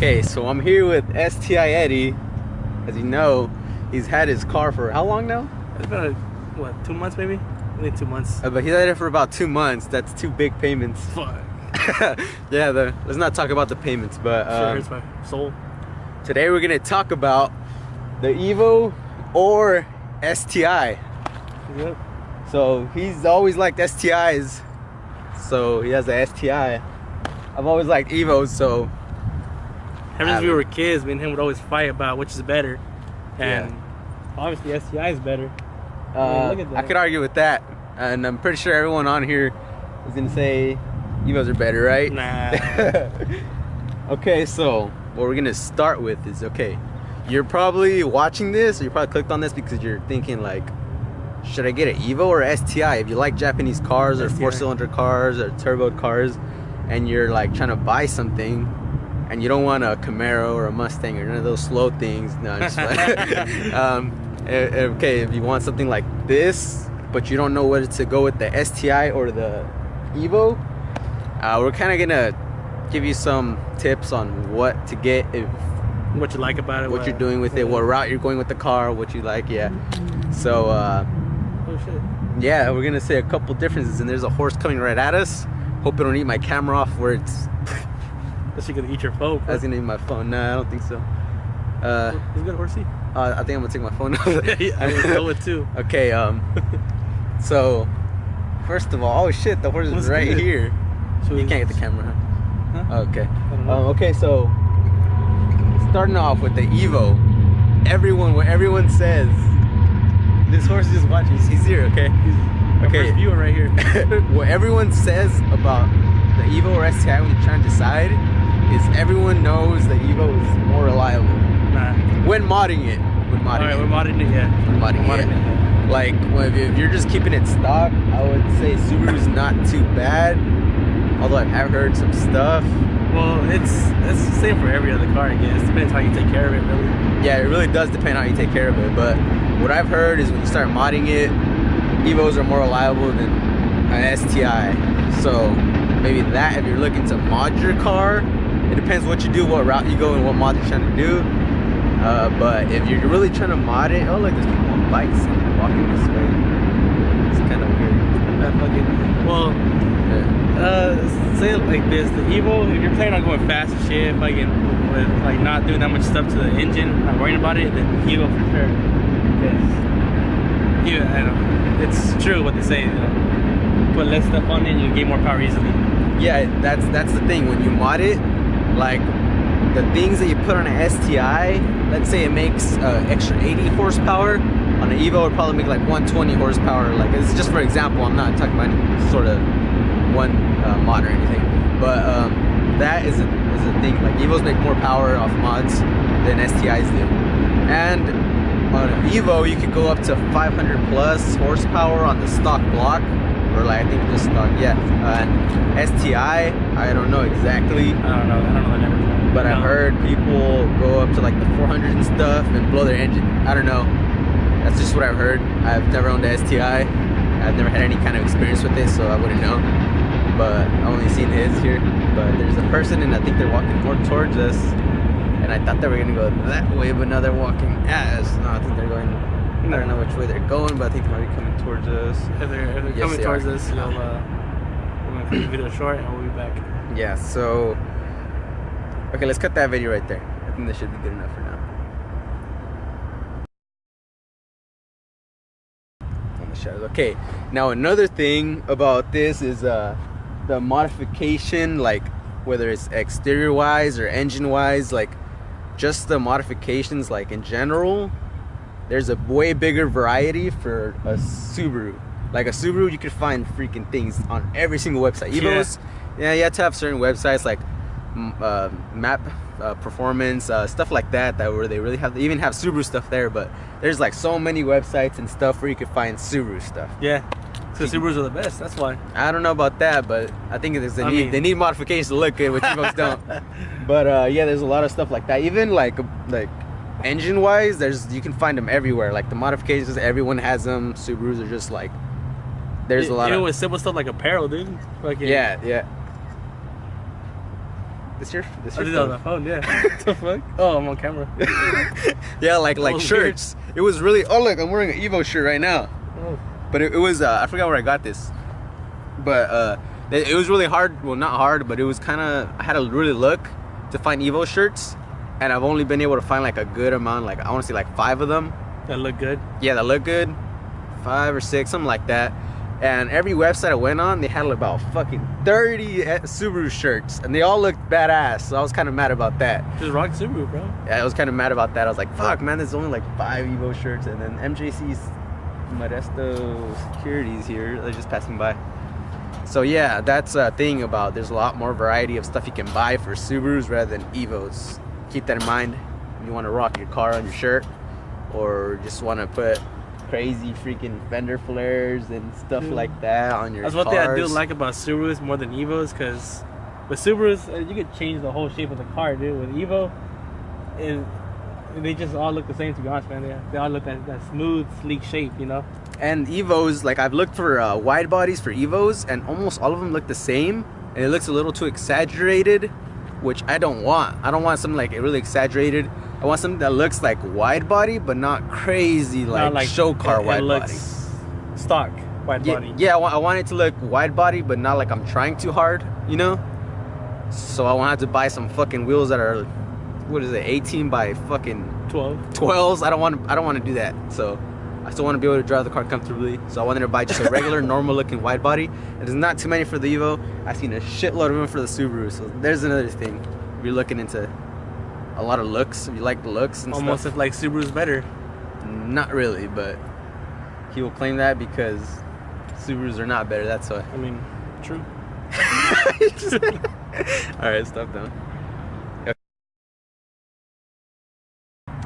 Okay, so I'm here with Sti Eddie. As you know, he's had his car for how long now? It's been, what, 2 months maybe? I think 2 months. But he's had it for about 2 months. That's 2 big payments. Fuck. Yeah, let's not talk about the payments, but Shit hurts my soul. today we're gonna talk about the Evo or STI. Yep. So he's always liked STIs, so he has a STI. I've always liked Evos, so Ever since we were kids, me and him would always fight about which is better. And Yeah. obviously STI is better. I mean, look at that. I could argue with that, and I'm pretty sure everyone on here is gonna say Evos are better, right? Nah. Okay, so what we're gonna start with is, okay, you're probably watching this, or you probably clicked on this because you're thinking like, should I get an Evo or STI? If you like Japanese cars or STI. 4-cylinder cars or turboed cars, and you're like trying to buy something, and you don't want a Camaro or a Mustang or none of those slow things. No, I'm just okay, if you want something like this, but you don't know whether to go with the STI or the Evo, we're kind of gonna give you some tips on what to get, if What you like about it. what you're doing with it, what route you're going with the car, what you like. Yeah. So Oh shit. yeah, we're gonna say a couple differences, and there's a horse coming right at us. Hope it don't eat my camera off where it's. That shit gonna eat your phone. That's gonna eat my phone. Nah, I don't think so. Is it good, horsey? I think I'm gonna take my phone off. Yeah, I would go with too. Okay, so first of all, oh shit, the horse is What's right good? here. Should You we- can't get the camera, huh? Huh? Okay. I don't know. Okay, so starting off with the Evo, what everyone says. This horse is just watching. He's here, okay? My Okay. first viewer right here. What everyone says about the Evo or STI when you're trying to decide is everyone knows the Evo is more reliable Nah. when modding it. Alright, we're modding it, yeah. When modding We're it. Like, if you're just keeping it stock, I would say Subaru's not too bad. Although I have heard some stuff. Well, it's the same for every other car, I guess. Depends how you take care of it, really. Yeah, it really does depend how you take care of it. But what I've heard is when you start modding it, Evos are more reliable than an STI. So maybe that, if you're looking to mod your car, it depends what you do, what route you go, and what mod you're trying to do. But if you're really trying to mod it, oh look, there's people on bikes walking this way. It's kind of weird. Well, say it like this: the Evo, if you're planning on going fast and shit, fucking with like not doing that much stuff to the engine, not worrying about it, then Evo for sure. Yeah, I know. It's true what they say. You know, put less stuff on it, you gain more power easily. Yeah, that's the thing. When you mod it, like the things that you put on an STI, let's say it makes extra 80 horsepower, on an Evo it would probably make like 120 horsepower. Like, it's just for example. I'm not talking about any sort of one mod or anything, but that is a thing. Like, Evos make more power off mods than STIs do, and on an Evo you could go up to 500 plus horsepower on the stock block, or like I think just stock. Yeah, and STI, I don't know exactly. I don't know the number. But I've heard people go up to like the 400 and stuff and blow their engine. I don't know. That's just what I've heard. I've never owned a STI. I've never had any kind of experience with it, so I wouldn't know. But I've only seen his here. But there's a person, and I think they're walking more towards us. And I thought they were gonna go that way, but now they're walking at us. No, I think they're going. I don't know which way they're going, but I think they might be coming towards us. If they're Yes, coming they towards are. us, we're gonna cut the video short and we'll be back. Yeah. So. Okay, let's cut that video right there. I think that should be good enough for now. On the shadows. Okay, now another thing about this is the modification, like whether it's exterior wise or engine wise, like just the modifications, like in general, there's a way bigger variety for a Subaru. Like a Subaru, you could find freaking things on every single website. Evos, yeah, you have to have certain websites like map performance, stuff like that, where they really have, they even have Subaru stuff there. But there's like so many websites and stuff where you can find Subaru stuff. Yeah, so Subarus are the best. That's why. I don't know about that, but I think they need modifications to look good, which Evos don't. But yeah, there's a lot of stuff like that. Even like engine wise, you can find them everywhere. Like the modifications, everyone has them. Subarus are just like, there's a lot even of with simple stuff like apparel, dude. Like yeah. This I your did it on the phone, yeah. What the fuck? Oh, I'm on camera. Yeah, like shirts. It was really. Oh look, I'm wearing an Evo shirt right now. Oh. But it was. I forgot where I got this. But it was really hard. Well, not hard, but it was kind of. I had to really look to find Evo shirts, and I've only been able to find like a good amount. Like I want to say like 5 of them. That look good? Yeah, that look good. 5 or 6, something like that. And every website I went on, they had about fucking 30 Subaru shirts, and they all looked badass. So I was kind of mad about that. Just rock Subaru, bro. Yeah, I was kind of mad about that. I was like, fuck, man, there's only like 5 Evo shirts, and then MJC's Modesto Securities here. They're just passing by. So yeah, that's a thing about there's a lot more variety of stuff you can buy for Subarus rather than Evos. Keep that in mind when you want to rock your car on your shirt, or just want to put crazy freaking fender flares and stuff like that on your cars. That's one thing I do like about Subarus more than Evos, because with Subarus, you can change the whole shape of the car, dude. With Evo, they just all look the same, to be honest, man. They all look that smooth, sleek shape, you know? And Evos, like I've looked for wide bodies for Evos, and almost all of them look the same, and it looks a little too exaggerated, which I don't want. I don't want something like really exaggerated. I want something that looks like wide body, but not crazy like show car wide body. Stock wide body. Yeah, I want it to look wide body, but not like I'm trying too hard, you know? So I won't have to buy some fucking wheels that are, what is it, 18 by fucking 12s. I don't want to do that. So I still want to be able to drive the car comfortably. So I wanted to buy just a regular, normal looking wide body. And there's not too many for the Evo. I've seen a shitload of them for the Subaru. So there's another thing. If you're looking into a lot of looks, if you like the looks and almost stuff. if like Subaru's better. Not really, but he will claim that because Subarus are not better. That's why. I mean, true. Alright, stop now. Okay.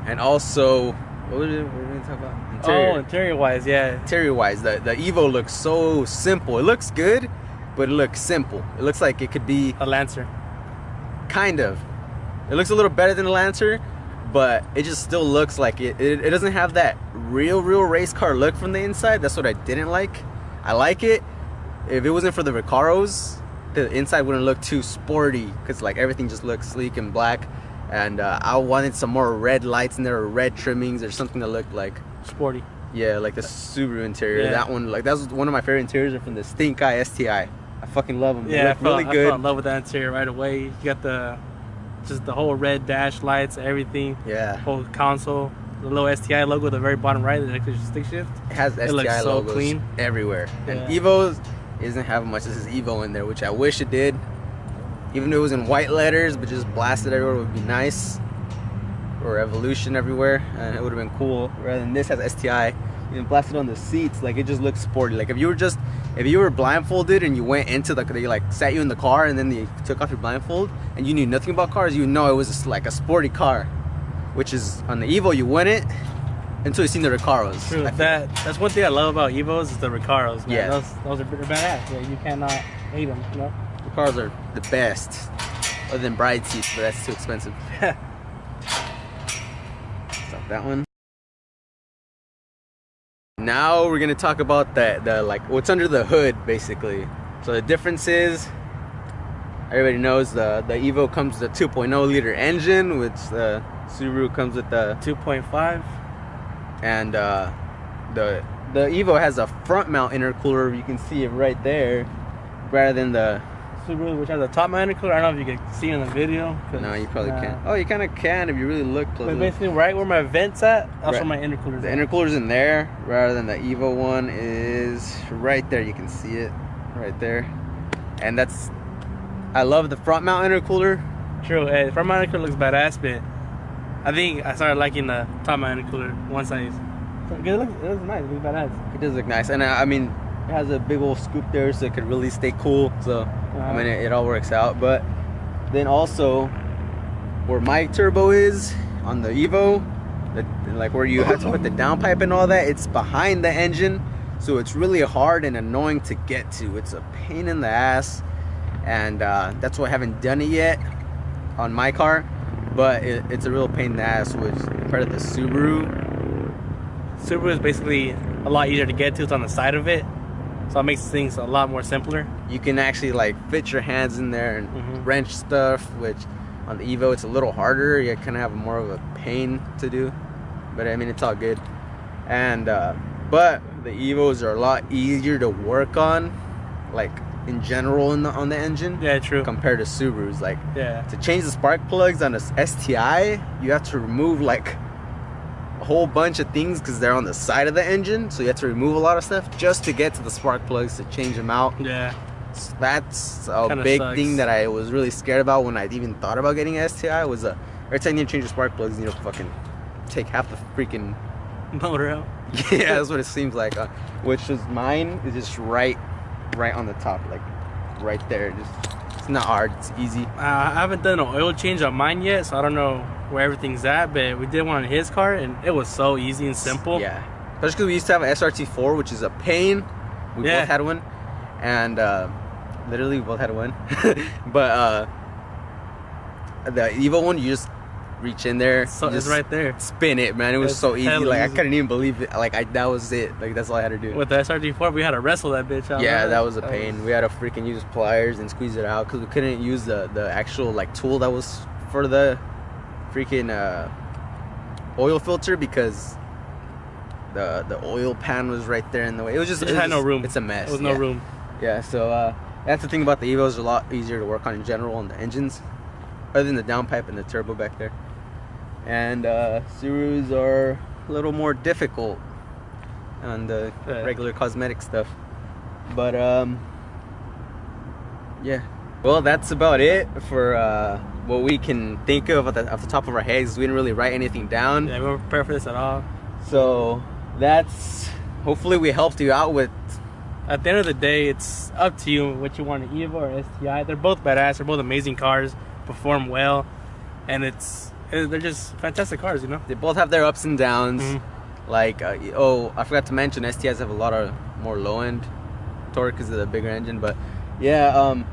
And also, what were we going to talk about? Interior. Oh, interior wise, yeah. Interior wise, the Evo looks so simple. It looks good, but it looks simple. It looks like it could be a Lancer. Kind of. It looks a little better than a Lancer, but it just still looks like it doesn't have that real race car look from the inside. That's what I didn't like. I like it. If it wasn't for the Recaros, the inside wouldn't look too sporty, because like everything just looks sleek and black. And I wanted some more red lights in there, or red trimmings, or something that looked like sporty. Yeah, like the Subaru interior. Yeah. That one, like that was one of my favorite interiors, are from the Stink Eye STI. I fucking love them. Yeah, really good. I fell in love with that interior right away. You got the whole red dash lights, everything. Yeah. Whole console, the little STI logo at the very bottom right, the extra stick shift. It has STI looks so logos clean everywhere. Yeah. And Evo's isn't having much. This is Evo in there, which I wish it did. Even though it was in white letters, but just blasted everywhere would be nice. Or Evolution everywhere, and it would have been cool. Rather than this has STI, even blasted on the seats. Like it just looks sporty. Like if you were blindfolded and you went into they like sat you in the car and then they took off your blindfold and you knew nothing about cars, you know it was like a sporty car. Which is on the Evo you wouldn't until you seen the Recaros. True. That's one thing I love about Evos is the Recaros. Man. Yeah, those are badass. Yeah, you cannot hate them. You know, Recaros are the best, other than bride seats, but that's too expensive. Stop that one. Now we're gonna talk about the like what's under the hood, basically. So the difference is, everybody knows the Evo comes with a 2.0 liter engine, which the Subaru comes with the 2.5. And the Evo has a front mount intercooler. You can see it right there, rather than the Subaru, which has a top mount intercooler. I don't know if you can see in the video. No, you probably can't. Oh, you kind of can if you really look close. But basically, right where my vent's at, that's where my intercooler's The at. intercooler's in there, rather than the Evo one is right there. You can see it right there. And that's, I love the front mount intercooler. True, the front mount intercooler looks badass, but I think I started liking the top mount intercooler once I, it looks nice, it looks badass. It does look nice, and I mean, it has a big old scoop there, so it could really stay cool. So I mean, it all works out. But then also, where my turbo is on the Evo, like where you have to put the downpipe and all that, it's behind the engine, so it's really hard and annoying to get to. It's a pain in the ass, and that's why I haven't done it yet on my car. But it's a real pain in the ass, which compared to the Subaru. Subaru is basically a lot easier to get to. It's on the side of it. so it makes things a lot more simpler. You can actually like fit your hands in there and wrench stuff, which on the Evo it's a little harder. You kind of have more of a pain to do, but I mean it's all good. And but the Evos are a lot easier to work on, like in general on the engine. Yeah, true. Compared to Subarus, like yeah, to change the spark plugs on a STI, you have to remove like a whole bunch of things because they're on the side of the engine, so you have to remove a lot of stuff just to get to the spark plugs to change them out. Yeah, so that's a kinda big sucks. thing that I was really scared about when I even thought about getting an STI. Was every time you change your spark plugs, you know, fucking take half the freaking motor out. yeah, that's what it seems like. Which is mine is just right on the top, like right there. It's not hard, it's easy. I haven't done an oil change on mine yet, so I don't know where everything's at, but we did one on his car and it was so easy and simple. Yeah, especially because we used to have an SRT4, which is a pain. We both had one, and literally we both had one. But the Evo one, you just reach in there, So just it's right there. spin it, man. It was It's so easy. hella Like I easy. couldn't even believe it. Like that was it. Like that's all I had to do. With the SRT4, we had to wrestle that bitch out. Yeah, that was a pain. We had to freaking use pliers and squeeze it out because we couldn't use the actual like tool that was for the freaking oil filter because the oil pan was right there in the way. It was just, had no room. It's a mess. There was no room. Yeah, so that's the thing about the Evos. A lot easier to work on in general on the engines, other than the downpipe and the turbo back there. And Subarus are a little more difficult on the regular cosmetic stuff. But yeah. Well, that's about it for what we can think of off the top of our heads. We didn't really write anything down. Yeah, we weren't prepared for this at all. So that's, hopefully we helped you out with. At the end of the day, it's up to you what you want, an Evo or STI. They're both badass. They're both amazing cars, perform well, and they're just fantastic cars, you know? They both have their ups and downs. Like, oh, I forgot to mention, STIs have a lot of more low-end torque because of the bigger engine. But yeah,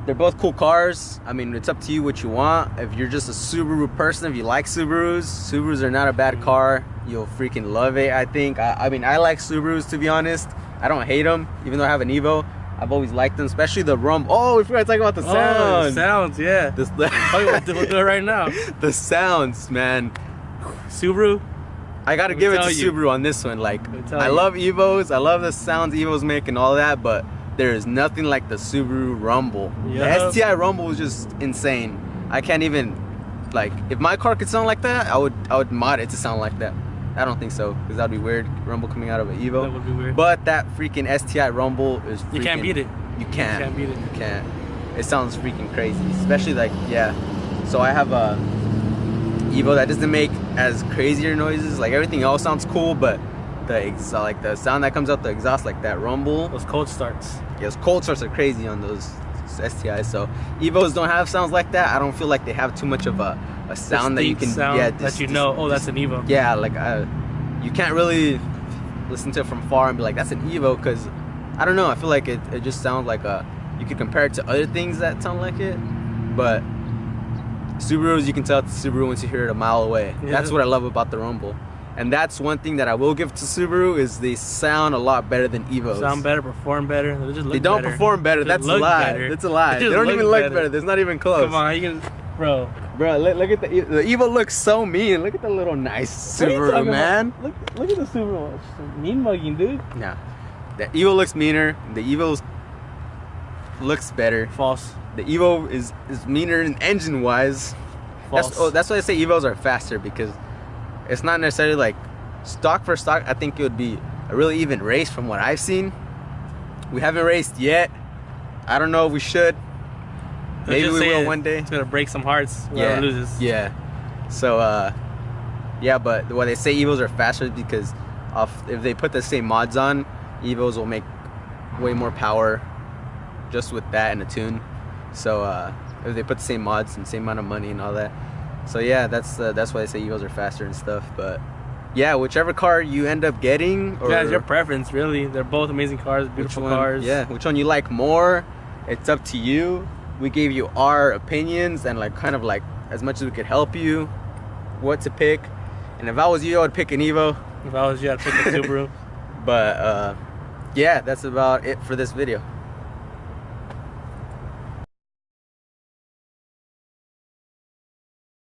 they're both cool cars. I mean, it's up to you what you want. If you're just a Subaru person, if you like Subarus are not a bad car. You'll freaking love it, I think. I mean, I like Subarus, to be honest. I don't hate them, even though I have an Evo. I've always liked them, especially the rumble. Oh, we forgot to talk about the sounds. Oh, the sounds, yeah. We'll do it right now. The sounds, man. Subaru. I gotta give it to Subaru on this one. Like, I love Evos. I love the sounds Evos make and all that, but there is nothing like the Subaru Rumble. Yep. The STI Rumble was just insane. I can't even, like, if my car could sound like that, I would mod it to sound like that. I don't think so, because that'd be weird. Rumble coming out of an Evo. That would be weird. But that freaking STI Rumble is freaking, You can't beat it. You can't. You can't beat it. You can't. It sounds freaking crazy, especially like, yeah. So I have a Evo that doesn't make as crazier noises. Like everything else sounds cool, but the sound that comes out the exhaust, like that rumble. Those cold starts. Yes, cold starts are crazy on those STIs. So Evos don't have sounds like that. I don't feel like they have too much of a sound that you can, that you know. Oh, that's an Evo. Yeah, like you can't really listen to it from far and be like, that's an Evo, because I don't know. I feel like it just sounds like you could compare it to other things that sound like it, but Subarus, you can tell it's a Subaru once you hear it a mile away. Yeah. That's what I love about the Rumble. And that's one thing that I will give to Subaru is they sound a lot better than Evos. Sound better, perform better. They just look They don't better. perform better. That's a lie. Better. That's a lie. They don't even look better. That's not even close. Come on, you can, bro. Bro, look at the Evo looks so mean. Look at the little nice Subaru, man. Look at the Subaru. It's mean mugging, dude. Nah, the Evo looks meaner. The Evo looks better. False. The Evo is meaner in engine wise. False. That's why I say Evos are faster, because it's not necessarily like stock for stock. I think it would be a really even race from what I've seen. We haven't raced yet. I don't know if we should. Maybe we will one day. It's gonna break some hearts. Yeah. Loses. Yeah. So yeah, but why they say Evos are faster is because if they put the same mods on, Evos will make way more power just with that and a tune. So if they put the same mods and same amount of money and all that. So yeah, that's why they say Evos are faster and stuff. But yeah, whichever car you end up getting, or it's your preference, really. They're both amazing cars, beautiful cars. Yeah, which one you like more, it's up to you. We gave you our opinions and like kind of like as much as we could help you what to pick. And if I was you, I would pick an Evo. If I was you, I'd pick a Subaru. But yeah, that's about it for this video.